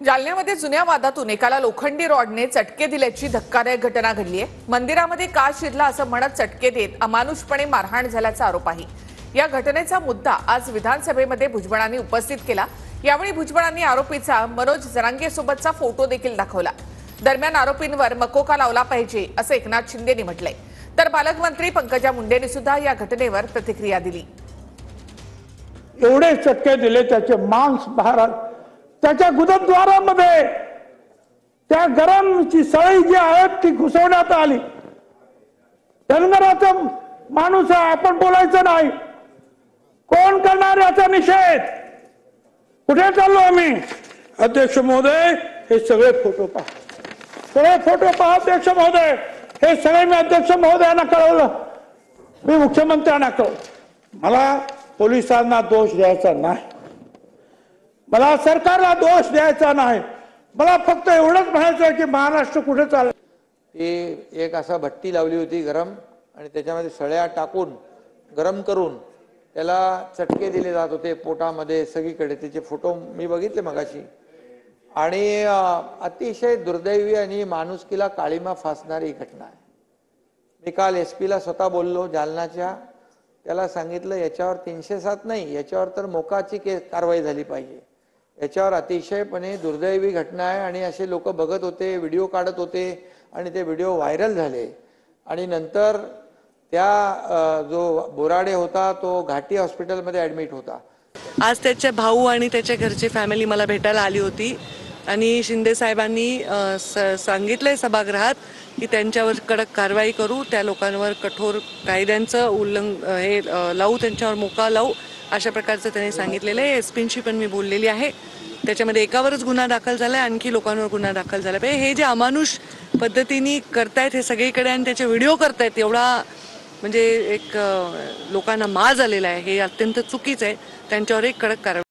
जालन्यामध्ये जुन्या वादातून एकाला लोखंडी रॉडने चटके दिल्याची धक्कादायक घटना घडली आहे। मंदिरामध्ये का शिरला असं म्हणत चटके देत अमानुषपणे मारहाण झाल्याचा आरोप आहे। या घटनेचा मुद्दा आज विधानसभेमध्ये भुजबळांनी उपस्थित केला। यावेळी भुजबळांनी आरोपीचा मनोज जरांगे सोबतचा फोटो देखील दाखवला। दरम्यान आरोपींवर मकोका लावला पाहिजे असं एकनाथ शिंदेंनी म्हटलंय, तर पालकमंत्री पंकजा मुंडेंनी सुद्धा या घटनेवर प्रतिक्रिया दिली। एवढे चटके दिले, त्याचे मांस बाहेर, त्याच्या गुदद्वारामध्ये त्या गरमची सळई जी आहे ती घुसवण्यात आली। धनगराचा माणूस आहे, आपण बोलायचं नाही। कोण करणार याचा निषेध? कुठे चाललो आम्ही? अध्यक्ष महोदय, हे सगळे फोटो पहा, सगळे फोटो पहा अध्यक्ष महोदय। हे सगळे मी अध्यक्ष महोदयांना कळवलं, मी मुख्यमंत्र्यांना कळवलं। मला पोलिसांना दोष द्यायचा नाही, मला सरकारला दोष द्यायचा नाही, मला फक्त एवढंच म्हणायचं की महाराष्ट्र कुठे चाललं। एक असा भट्टी लावली होती गरम, आणि त्याच्यामध्ये सळ्या टाकून गरम करून त्याला चटके दिले जात होते पोटामध्ये सगळीकडे। त्याचे फोटो मी बघितले मगाशी, आणि अतिशय दुर्दैवी आणि माणुसकीला काळीमा फासणारी घटना आहे। मी काल एसपीला स्वतः बोललो जालनाच्या, त्याला सांगितलं याच्यावर 307 नाही, याच्यावर तर मोकाची कारवाई झाली पाहिजे। याच्यावर अतिशयपणे दुर्दैवी घटना आहे, आणि असे लोक बघत होते, व्हिडिओ काढत होते, आणि ते व्हिडिओ व्हायरल झाले। आणि नंतर त्या जो बोराडे होता तो घाटी हॉस्पिटलमध्ये ॲडमिट होता। आज त्याचे भाऊ आणि त्याच्या घरची फॅमिली मला भेटायला आली होती, आणि शिंदे साहेबांनी सांगितलंय सभागृहात की त्यांच्यावर कडक कारवाई करू, त्या लोकांवर कठोर कायद्यांचं हे लावू, त्यांच्यावर मोका लावू, अशा प्रकारचं त्यांनी सांगितलेलं आहे। एसपींशी पण मी बोललेली आहे, त्याच्यामध्ये एकावरच गुन्हा दाखल झालाय, आणखी लोकांवर गुन्हा दाखल झाला पाहिजे। हे जे अमानुष पद्धतीने करतायत हे सगळीकडे, आणि त्याचे व्हिडिओ करतायत, एवढा म्हणजे एक लोकांना माज आलेला आहे, हे अत्यंत चुकीचं आहे। त्यांच्यावर एक कडक कारवाई